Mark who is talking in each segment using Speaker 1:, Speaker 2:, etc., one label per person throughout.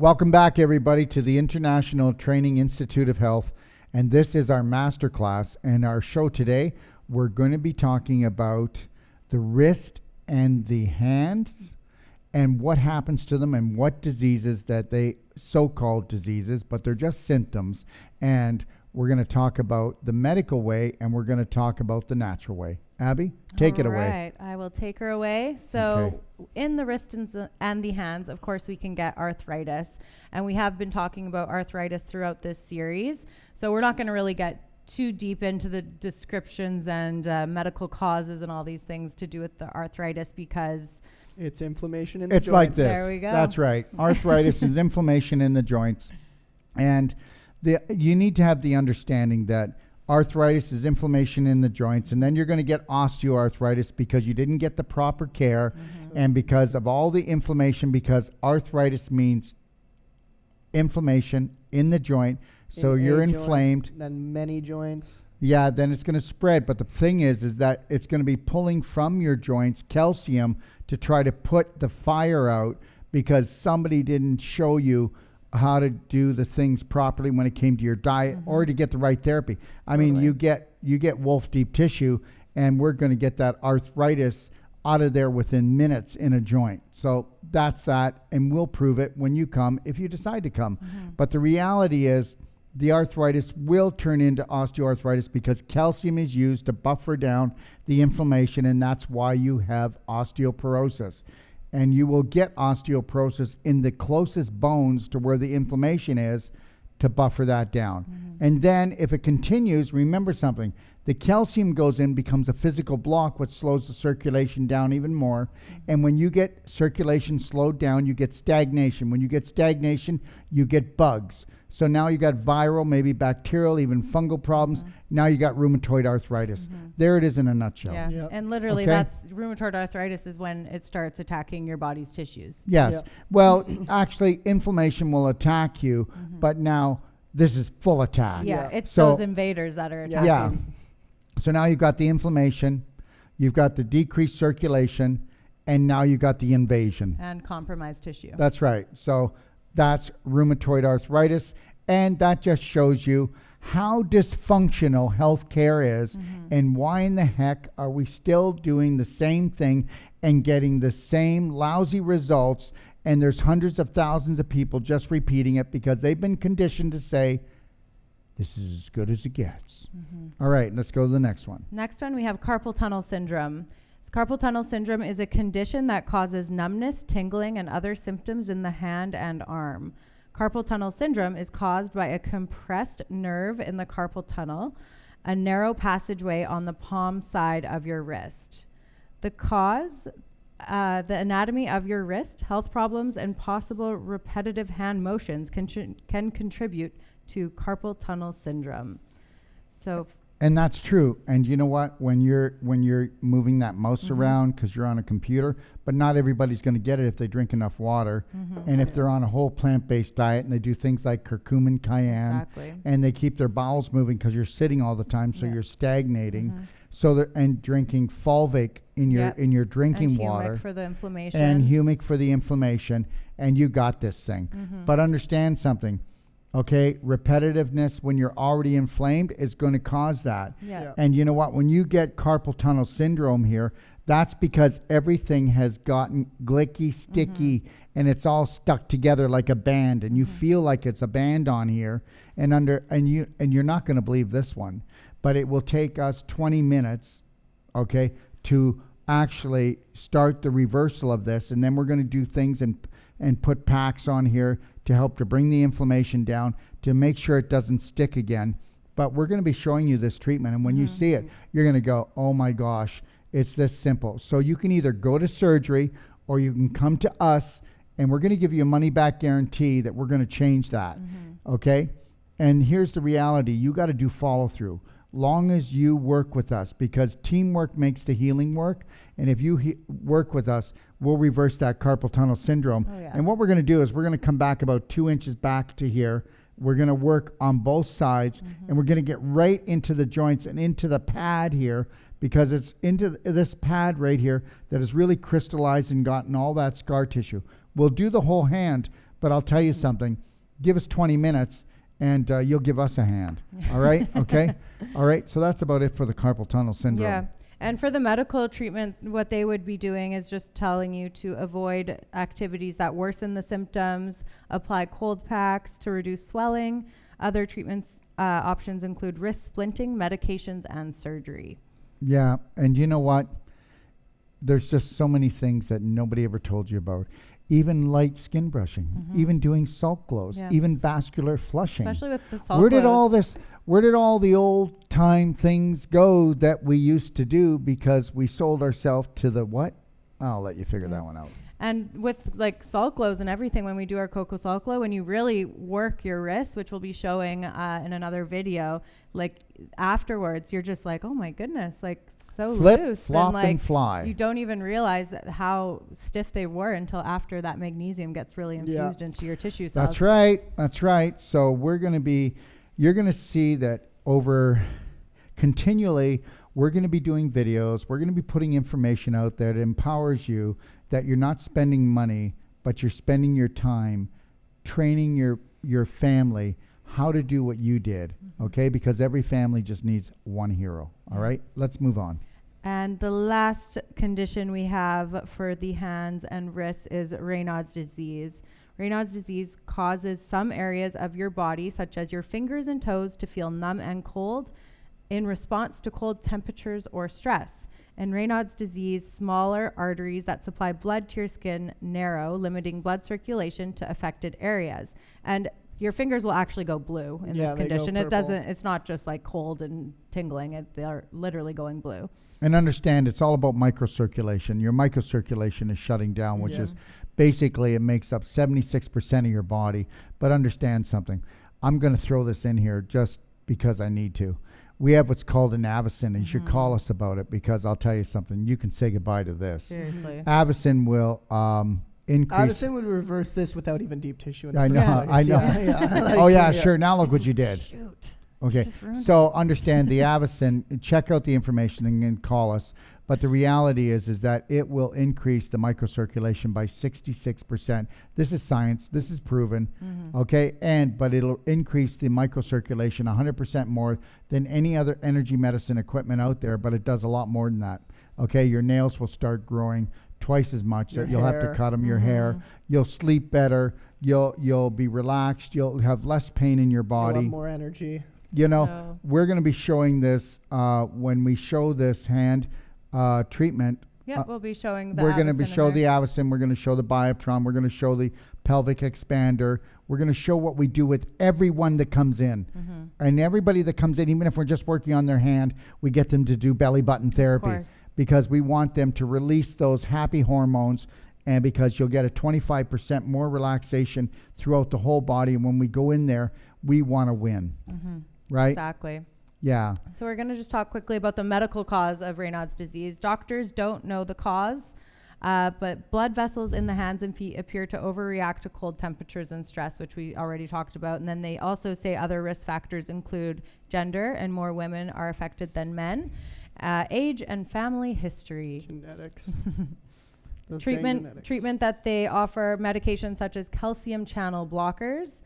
Speaker 1: Welcome back, everybody, to the International Training Institute of Health, and this is our Masterclass. And our show today, we're going to be talking about the wrist and the hands and what happens to them and what diseases that they, so-called diseases, but they're just symptoms. And we're going to talk about the medical way, and we're going to talk about the natural way. Abby, take it away.
Speaker 2: All right, I will take her away. So in the wrist and the hands, of course, we can get arthritis. And we have been talking about arthritis throughout this series. So we're not going to really get too deep into the descriptions and medical causes and all these things to do with the arthritis because
Speaker 3: it's inflammation in the joints.
Speaker 1: It's like this.
Speaker 2: There we go.
Speaker 1: That's right. Arthritis is inflammation in the joints. And you need to have the understanding that arthritis is inflammation in the joints, and then you're going to get osteoarthritis because you didn't get the proper care and because of all the inflammation, because arthritis means inflammation in the joint. So you're inflamed.
Speaker 3: Joint, then many joints.
Speaker 1: Yeah, then it's going to spread. But the thing is that it's going to be pulling from your joints calcium to try to put the fire out because somebody didn't show you how to do the things properly when it came to your diet or to get the right therapy. I mean, you get Wolfe Deep Tissue, and we're going to get that arthritis out of there within minutes in a joint. So that's that, and we'll prove it when you come, if you decide to come. But the reality is the arthritis will turn into osteoarthritis because calcium is used to buffer down the inflammation, and that's why you have osteoporosis. And you will get osteoporosis in the closest bones to where the inflammation is to buffer that down. And then if it continues, remember something. The calcium goes in, becomes a physical block, which slows the circulation down even more. And when you get circulation slowed down, you get stagnation. When you get stagnation, you get bugs. So now you got viral, maybe bacterial, even fungal problems. Now you got rheumatoid arthritis. There it is in a nutshell.
Speaker 2: Yeah,
Speaker 3: Yep.
Speaker 2: and literally that's rheumatoid arthritis is when it starts attacking your body's tissues.
Speaker 1: Yes.
Speaker 3: Yep.
Speaker 1: Well, actually, inflammation will attack you, but now this is full attack.
Speaker 2: Yeah, it's
Speaker 1: So-
Speaker 2: those invaders that are attacking.
Speaker 1: Yeah. So now you've got the inflammation, you've got the decreased circulation, and now you've got the invasion.
Speaker 2: And compromised tissue.
Speaker 1: That's right. So that's rheumatoid arthritis, and that just shows you how dysfunctional healthcare is and why in the heck are we still doing the same thing and getting the same lousy results, and there's hundreds of thousands of people just repeating it because they've been conditioned to say, this is as good as it gets. All right, let's go to the next one.
Speaker 2: Next one, we have carpal tunnel syndrome. Carpal tunnel syndrome is a condition that causes numbness, tingling, and other symptoms in the hand and arm. Carpal tunnel syndrome is caused by a compressed nerve in the carpal tunnel, a narrow passageway on the palm side of your wrist. The cause, the anatomy of your wrist, health problems, and possible repetitive hand motions can contribute to carpal tunnel syndrome. So
Speaker 1: And that's true. And you know what? When you're moving that mouse around because you're on a computer, but not everybody's going to get it if they drink enough water. And if they're on a whole plant-based diet and they do things like curcumin, cayenne, and they keep their bowels moving because you're sitting all the time, so you're stagnating. So and drinking fulvic in your drinking
Speaker 2: and
Speaker 1: water
Speaker 2: humic for the inflammation.
Speaker 1: and humic for the inflammation, and you got this thing. But understand something. Okay, repetitiveness when you're already inflamed is going to cause that.
Speaker 2: Yeah.
Speaker 1: And you know what? When you get carpal tunnel syndrome here, that's because everything has gotten glicky, sticky, and it's all stuck together like a band, and you feel like it's a band on here. And you're not going to believe this one, but it will take us 20 minutes, okay, to actually start the reversal of this, and then we're going to do things and put packs on here to help to bring the inflammation down, to make sure it doesn't stick again. But we're going to be showing you this treatment, and when you see it, you're going to go, oh my gosh, it's this simple. So you can either go to surgery or you can come to us, and we're going to give you a money-back guarantee that we're going to change that, okay? And here's the reality. You got to do follow-through. Long as you work with us, because teamwork makes the healing work. And if you work with us, we'll reverse that carpal tunnel syndrome. And what we're going to do is we're going to come back about 2 inches back to here. We're going to work on both sides, and we're going to get right into the joints and into the pad here, because it's into this pad right here that is really crystallized and gotten all that scar tissue. We'll do the whole hand, but I'll tell you something. Give us 20 minutes and you'll give us a hand. All right? Okay? All right. So that's about it for the carpal tunnel syndrome.
Speaker 2: Yeah. And for the medical treatment, what they would be doing is just telling you to avoid activities that worsen the symptoms, apply cold packs to reduce swelling. Other treatments options include wrist splinting, medications, and surgery.
Speaker 1: Yeah. And you know what? There's just so many things that nobody ever told you about. Even light skin brushing, even doing salt glows, even vascular flushing.
Speaker 2: Especially with the salt
Speaker 1: Where did
Speaker 2: glows.
Speaker 1: where did all the old time things go that we used to do because we sold ourselves to the what? I'll let you figure that one out.
Speaker 2: And with like salt glows and everything, when we do our cocoa salt glow, when you really work your wrist, which we'll be showing in another video, like afterwards, you're just like, oh my goodness, like so
Speaker 1: Flip,
Speaker 2: loose.
Speaker 1: flop,
Speaker 2: and like
Speaker 1: and fly.
Speaker 2: you don't even realize that how stiff they were until after that magnesium gets really infused into your tissue cells.
Speaker 1: That's right. That's right. So you're going to see that continually, we're going to be doing videos. We're going to be putting information out there that empowers you, that you're not spending money, but you're spending your time training your family how to do what you did, okay? Because every family just needs one hero, all right? Let's move on.
Speaker 2: And the last condition we have for the hands and wrists is Raynaud's disease. Raynaud's disease causes some areas of your body, such as your fingers and toes, to feel numb and cold in response to cold temperatures or stress. In Raynaud's disease, smaller arteries that supply blood to your skin narrow, limiting blood circulation to affected areas. And your fingers will actually go blue in this condition. It's not just like cold and tingling. They're literally going blue.
Speaker 1: And understand, it's all about microcirculation. Your microcirculation is shutting down, which is basically, it makes up 76% of your body. But understand something. I'm going to throw this in here just because I need to. We have what's called an Avicin, and you should call us about it, because I'll tell you something. You can say goodbye to this.
Speaker 2: Seriously.
Speaker 1: Avicin will increase.
Speaker 3: Avicin would reverse this without even deep tissue. In the
Speaker 1: I know.
Speaker 3: first place.
Speaker 1: I know.
Speaker 3: Like,
Speaker 1: Oh, yeah, sure. Now look what you did.
Speaker 2: Shoot.
Speaker 1: Okay,
Speaker 2: Just ruined
Speaker 1: so understand the Avicin, check out the information and then call us. But the reality is that it will increase the microcirculation by 66%. This is science. This is proven. Okay, but it'll increase the microcirculation 100% more than any other energy medicine equipment out there, but it does a lot more than that. Okay, your nails will start growing twice as much.
Speaker 3: Your
Speaker 1: You'll have to
Speaker 3: hair.
Speaker 1: cut them, your hair. You'll sleep better. You'll be relaxed. You'll have less pain in your
Speaker 3: You'll
Speaker 1: body.
Speaker 3: have more energy.
Speaker 1: You know,
Speaker 2: So-
Speaker 1: we're going to be showing this when we show this hand treatment.
Speaker 2: Yep, we'll be showing the
Speaker 1: We're going to
Speaker 2: Avicin
Speaker 1: be
Speaker 2: in
Speaker 1: show
Speaker 2: there.
Speaker 1: the Avicin. We're going to show the Bioptron. We're going to show the pelvic expander. We're going to show what we do with everyone that comes in. And everybody that comes in, even if we're just working on their hand, we get them to do belly button therapy,
Speaker 2: course.
Speaker 1: because we want them to release those happy hormones, and because you'll get a 25% more relaxation throughout the whole body. And when we go in there, we want to win. Right?
Speaker 2: Exactly.
Speaker 1: Yeah.
Speaker 2: So we're going to just talk quickly about the medical cause of Raynaud's disease. Doctors don't know the cause, but blood vessels in the hands and feet appear to overreact to cold temperatures and stress, which we already talked about. And then they also say other risk factors include gender, and more women are affected than men, age, and family history.
Speaker 3: Genetics. Those dang genetics.
Speaker 2: Treatment that they offer medications such as calcium channel blockers.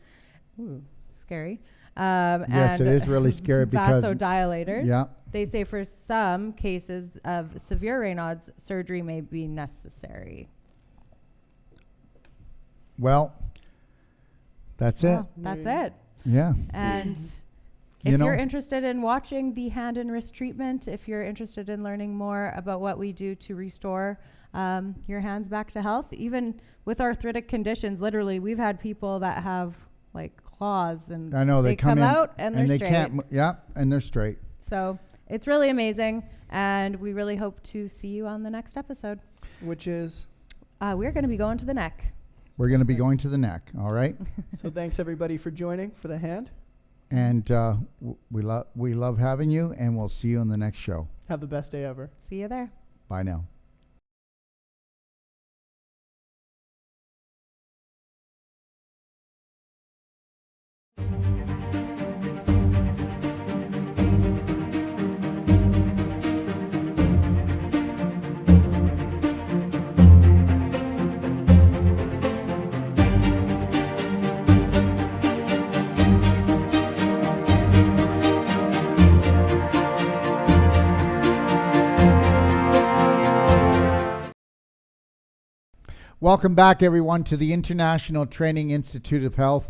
Speaker 2: Ooh, scary.
Speaker 1: Yes, it
Speaker 2: and
Speaker 1: is really scary because
Speaker 2: vasodilators.
Speaker 1: Yeah.
Speaker 2: They say for some cases of severe Raynaud's, surgery may be necessary.
Speaker 1: Well, that's it.
Speaker 2: Well, that's it.
Speaker 1: Yeah.
Speaker 2: And
Speaker 1: You
Speaker 2: if
Speaker 1: know-
Speaker 2: you're interested in watching the hand and wrist treatment, if you're interested in learning more about what we do to restore your hands back to health, even with arthritic conditions, literally, we've had people that have like claws, and
Speaker 1: I know they come in
Speaker 2: out and they're
Speaker 1: they
Speaker 2: straight.
Speaker 1: can't. And they're straight.
Speaker 2: So it's really amazing, and we really hope to see you on the next episode.
Speaker 3: Which is.
Speaker 2: We're going to be going to the neck.
Speaker 1: We're going to be going to the neck. All right.
Speaker 3: So thanks everybody for joining for the hand.
Speaker 1: And we love having you, and we'll see you on the next show.
Speaker 3: Have the best day ever.
Speaker 2: See you there.
Speaker 1: Bye now. Welcome back, everyone, to the International Training Institute of Health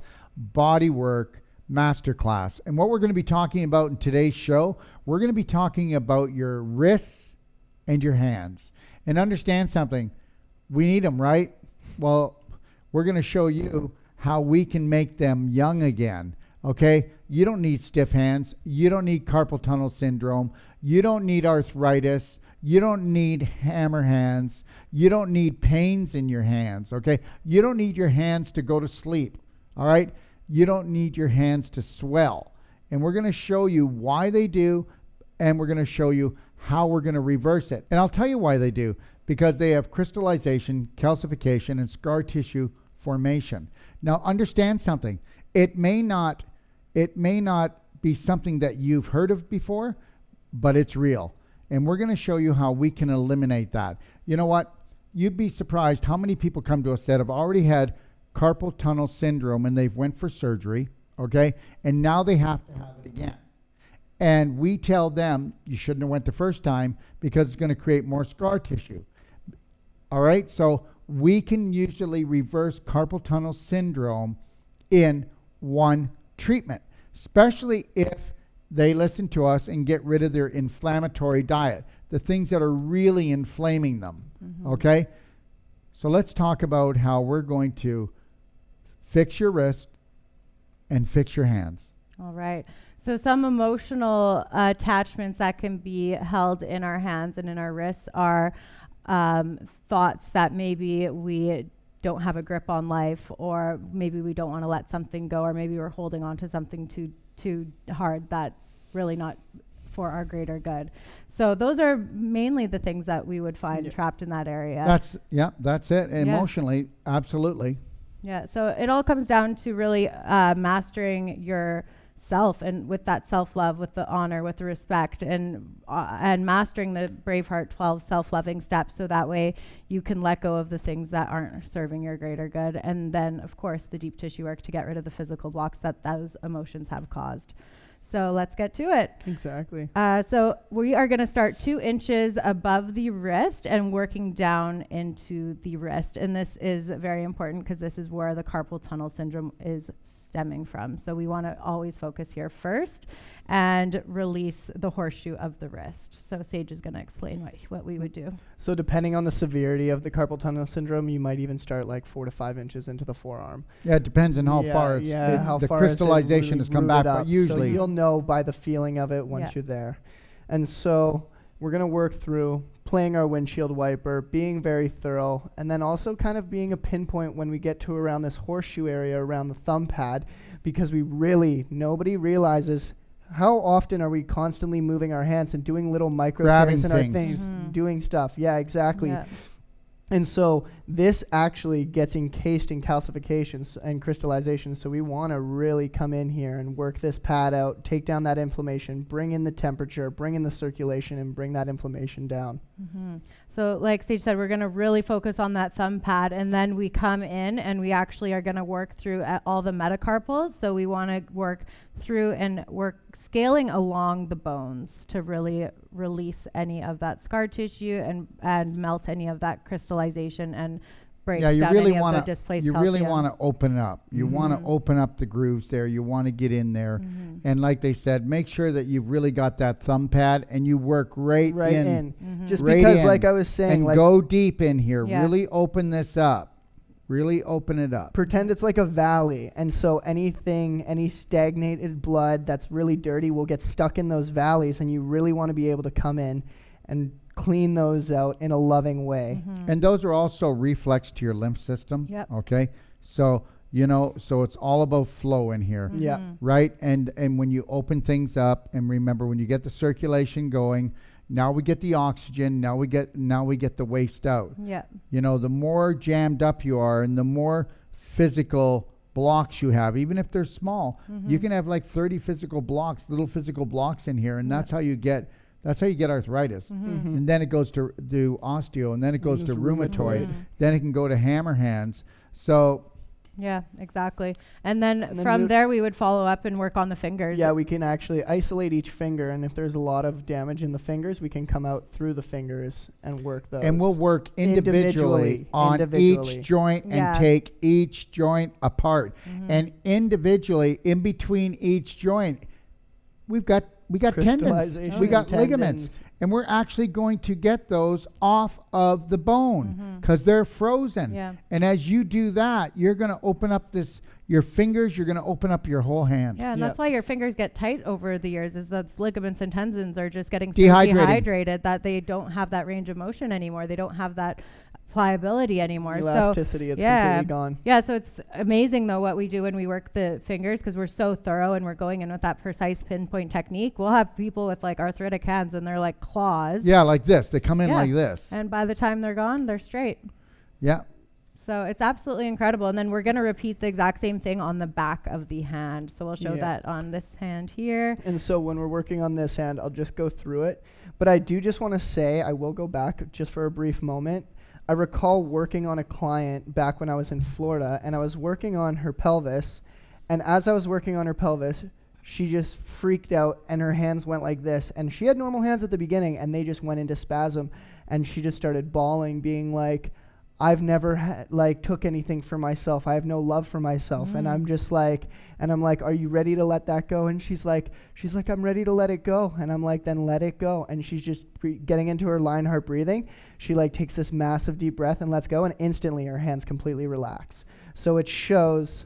Speaker 1: Bodywork Masterclass. And what we're going to be talking about in today's show, we're going to be talking about your wrists and your hands. And understand something, we need them, right? Well, we're going to show you how we can make them young again, okay? You don't need stiff hands. You don't need carpal tunnel syndrome. You don't need arthritis. You don't need hammer hands. You don't need pains in your hands, okay? You don't need your hands to go to sleep, all right? You don't need your hands to swell. And we're going to show you why they do, and we're going to show you how we're going to reverse it. And I'll tell you why they do, because they have crystallization, calcification, and scar tissue formation. Now, understand something. It may not be something that you've heard of before, but it's real. And we're going to show you how we can eliminate that. You know what? You'd be surprised how many people come to us that have already had carpal tunnel syndrome and they've went for surgery, okay? And now they have to have it again. And we tell them you shouldn't have went the first time because it's going to create more scar tissue. All right? So we can usually reverse carpal tunnel syndrome in one treatment, especially if they listen to us and get rid of their inflammatory diet, the things that are really inflaming them, okay? So let's talk about how we're going to fix your wrist and fix your hands.
Speaker 2: All right. So some emotional attachments that can be held in our hands and in our wrists are thoughts that maybe we don't have a grip on life, or maybe we don't want to let something go, or maybe we're holding on to something too hard that's really not for our greater good. So those are mainly the things that we would find trapped in that area.
Speaker 1: That's it. Emotionally, absolutely.
Speaker 2: Yeah. So it all comes down to really mastering yourself, and with that self-love, with the honor, with the respect, and mastering the Braveheart 12 self-loving steps, so that way you can let go of the things that aren't serving your greater good. And then, of course, the deep tissue work to get rid of the physical blocks that those emotions have caused. So let's get to it.
Speaker 3: Exactly.
Speaker 2: So we are going to start 2 inches above the wrist and working down into the wrist. And this is very important because this is where the carpal tunnel syndrome is stemming from. So we want to always focus here first and release the horseshoe of the wrist. So Sage is going to explain what we would do.
Speaker 3: So depending on the severity of the carpal tunnel syndrome, you might even start like 4 to 5 inches into the forearm.
Speaker 1: Yeah, it depends on how far it's
Speaker 3: how
Speaker 1: the
Speaker 3: far
Speaker 1: crystallization has come back,
Speaker 3: up.
Speaker 1: but usually
Speaker 3: so you'll know by the feeling of it once you're there. And so we're going to work through playing our windshield wiper, being very thorough, and then also kind of being a pinpoint when we get to around this horseshoe area around the thumb pad, because nobody realizes how often are we constantly moving our hands and doing little micro tears in our things, doing stuff. Yeah, exactly. Yeah. And so this actually gets encased in calcifications and crystallization. So we want to really come in here and work this pad out, take down that inflammation, bring in the temperature, bring in the circulation, and bring that inflammation down.
Speaker 2: So like Sage said, we're going to really focus on that thumb pad, and then we come in and we actually are going to work through all the metacarpals. So we want to work through and work scaling along the bones to really release any of that scar tissue and melt any of that crystallization and break down any of the displaced calcium.
Speaker 1: You really want to open up. You want to open up the grooves there. You want to get in there. And like they said, make sure that you've really got that thumb pad and you work right in.
Speaker 3: Just because, like I was saying,
Speaker 1: and go deep in here. Really open this up. Really open it up.
Speaker 3: Pretend it's like a valley. And so any stagnated blood that's really dirty will get stuck in those valleys, and you really want to be able to come in and clean those out in a loving way.
Speaker 1: And those are also reflex to your lymph system. Okay. So, so it's all about flow in here. Right. And when you open things up, and remember, when you get the circulation going, now we get the oxygen, now we get the waste out. The more jammed up you are and the more physical blocks you have, even if they're small, you can have like 30 little physical blocks in here, and that's how you get arthritis. And then it goes to osteo, and then it goes to rheumatoid. Then it can go to hammer hands. So
Speaker 2: Yeah, exactly. And then
Speaker 3: then
Speaker 2: from
Speaker 3: move-
Speaker 2: there, we would follow up and work on the fingers.
Speaker 3: Yeah, we can actually isolate each finger, and if there's a lot of damage in the fingers, we can come out through the fingers and work those.
Speaker 1: And we'll work individually on
Speaker 3: Individually.
Speaker 1: each joint
Speaker 2: Yeah.
Speaker 1: and take each joint apart. And individually, in between each joint, we got tendons,
Speaker 3: Crystallization
Speaker 1: we got
Speaker 3: and
Speaker 1: ligaments,
Speaker 3: tendons.
Speaker 1: and we're actually going to get those off of the bone because they're frozen.
Speaker 2: Yeah.
Speaker 1: And as you do that, you're going to open up your fingers, you're going to open up your whole hand.
Speaker 2: Yeah, and
Speaker 3: Yeah.
Speaker 2: that's why your fingers get tight over the years, is that ligaments and tendons are just getting so
Speaker 1: Dehydrated.
Speaker 2: dehydrated that they don't have that range of motion anymore. They don't have that pliability anymore.
Speaker 3: Elasticity is completely gone.
Speaker 2: Yeah, so it's amazing though what we do when we work the fingers, because we're so thorough and we're going in with that precise pinpoint technique. We'll have people with like arthritic hands and they're like claws.
Speaker 1: Yeah, like this. They come in
Speaker 2: Yeah.
Speaker 1: like this.
Speaker 2: And by the time they're gone, they're straight.
Speaker 1: Yeah.
Speaker 2: So it's absolutely incredible. And then we're going to repeat the exact same thing on the back of the hand. So we'll show
Speaker 3: Yeah.
Speaker 2: that on this hand here.
Speaker 3: And so when we're working on this hand, I'll just go through it. But I do just want to say, I will go back just for a brief moment. I recall working on a client back when I was in Florida, and I was working on her pelvis. And as I was working on her pelvis, she just freaked out, and her hands went like this. And she had normal hands at the beginning, and they just went into spasm. And she just started bawling, being like, I've never took anything for myself. I have no love for myself. And I'm just like, are you ready to let that go? And she's like, I'm ready to let it go. And I'm like, then let it go. And she's just getting into her Lionheart breathing. She like takes this massive deep breath and lets go. And instantly her hands completely relax. So it shows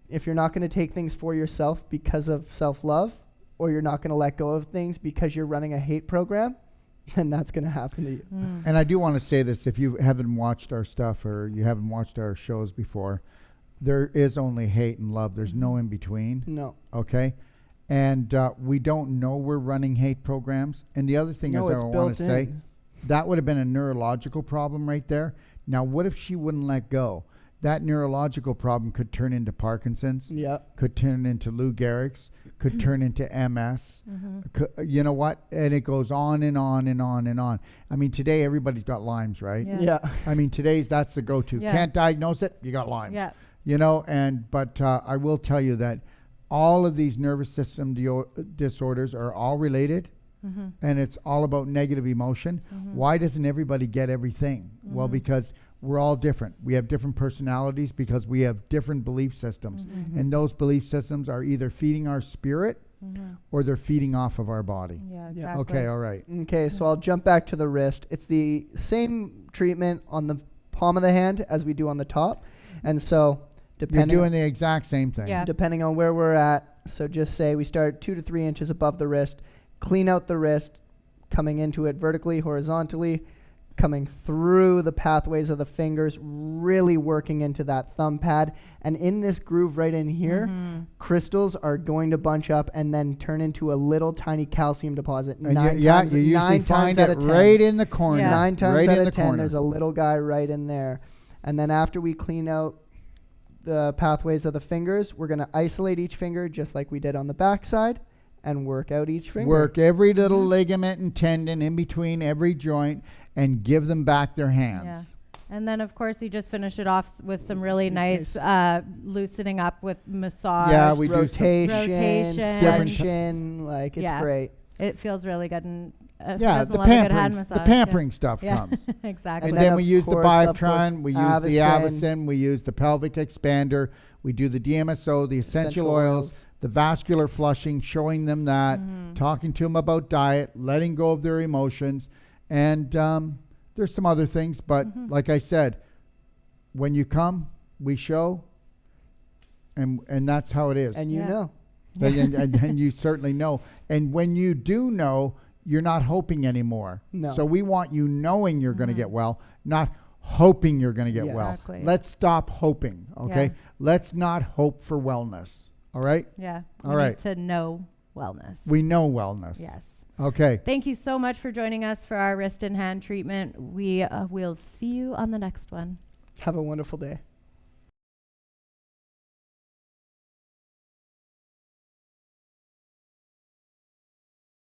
Speaker 3: if you're not going to take things for yourself because of self-love, or you're not going to let go of things because you're running a hate program, then that's going to happen to you.
Speaker 1: And I do want to say this, if you haven't watched our stuff or you haven't watched our shows before, there is only hate and love. There's no in between.
Speaker 3: No.
Speaker 1: Okay? And we don't know we're running hate programs. And the other thing
Speaker 3: No,
Speaker 1: is
Speaker 3: it's
Speaker 1: I want
Speaker 3: built
Speaker 1: to say,
Speaker 3: in.
Speaker 1: that would have been a neurological problem right there. Now, what if she wouldn't let go? That neurological problem could turn into Parkinson's,
Speaker 3: Yeah.
Speaker 1: could turn into Lou Gehrig's, could turn into MS. You know what? And it goes on and on and on and on. I mean, today everybody's got Lyme's, right?
Speaker 2: Yeah.
Speaker 3: Yeah.
Speaker 1: I mean, that's the go-to.
Speaker 2: Yeah.
Speaker 1: Can't diagnose it, you got Lyme's.
Speaker 2: Yeah.
Speaker 1: You know, but I will tell you that all of these nervous system disorders are all related, and it's all about negative emotion. Why doesn't everybody get everything? Well, because we're all different. We have different personalities because we have different belief systems. And those belief systems are either feeding our spirit or they're feeding off of our body.
Speaker 2: Yeah, exactly.
Speaker 1: Okay, all right.
Speaker 3: Okay, so I'll jump back to the wrist. It's the same treatment on the palm of the hand as we do on the top. And so
Speaker 1: You're
Speaker 3: depending
Speaker 1: doing the exact same thing.
Speaker 2: Yeah.
Speaker 3: depending on where we're at, so just say we start 2 to 3 inches above the wrist, clean out the wrist, coming into it vertically, horizontally, coming through the pathways of the fingers, really working into that thumb pad. And in this groove right in here, crystals are going to bunch up and then turn into a little tiny calcium deposit.
Speaker 1: And
Speaker 3: Nine
Speaker 1: you
Speaker 3: times
Speaker 1: usually find
Speaker 3: out
Speaker 1: it
Speaker 3: of 10.
Speaker 1: right in the corner.
Speaker 2: Yeah.
Speaker 3: 9 times
Speaker 1: right
Speaker 3: out
Speaker 1: in
Speaker 3: of
Speaker 1: the
Speaker 3: 10,
Speaker 1: corner.
Speaker 3: there's a little guy right in there. And then after we clean out the pathways of the fingers, we're going to isolate each finger just like we did on the back side and work out each finger.
Speaker 1: Work every little ligament and tendon in between every joint and give them back their hands.
Speaker 2: Yeah. And then, of course, you just finish it off with some really nice loosening up with massage.
Speaker 1: Yeah, we do some
Speaker 2: Rotation.
Speaker 3: flexion, like it's
Speaker 2: Yeah.
Speaker 3: great.
Speaker 2: It feels really good. And
Speaker 1: yeah,
Speaker 2: doesn't
Speaker 1: the
Speaker 2: love a good hand
Speaker 1: pampering,
Speaker 2: massage.
Speaker 1: stuff
Speaker 2: Yeah.
Speaker 1: comes.
Speaker 2: Exactly.
Speaker 1: And
Speaker 3: then
Speaker 1: then
Speaker 3: of
Speaker 1: we use the
Speaker 3: course, of
Speaker 1: Bioptron,
Speaker 3: course,
Speaker 1: we use the
Speaker 3: Avicen.
Speaker 1: Avicen, we use the pelvic expander, we do the DMSO, the essential oils, the vascular flushing, showing them that, talking to them about diet, letting go of their emotions, and there's some other things, but like I said, when you come, we show, and that's how it is.
Speaker 3: And you
Speaker 2: Yeah.
Speaker 3: know.
Speaker 1: And you certainly know. And when you do know, you're not hoping anymore.
Speaker 3: No.
Speaker 1: So we want you knowing you're going to get well, not hoping you're going to get
Speaker 3: Yes.
Speaker 1: well.
Speaker 2: Exactly.
Speaker 1: Let's stop hoping, okay?
Speaker 2: Yeah.
Speaker 1: Let's not hope for wellness, all right?
Speaker 2: Yeah.
Speaker 1: All
Speaker 2: We
Speaker 1: right.
Speaker 2: need to know wellness.
Speaker 1: We know wellness.
Speaker 2: Yes.
Speaker 1: Okay.
Speaker 2: Thank you so much for joining us for our wrist and hand treatment. We will see you on the next one.
Speaker 3: Have a wonderful day.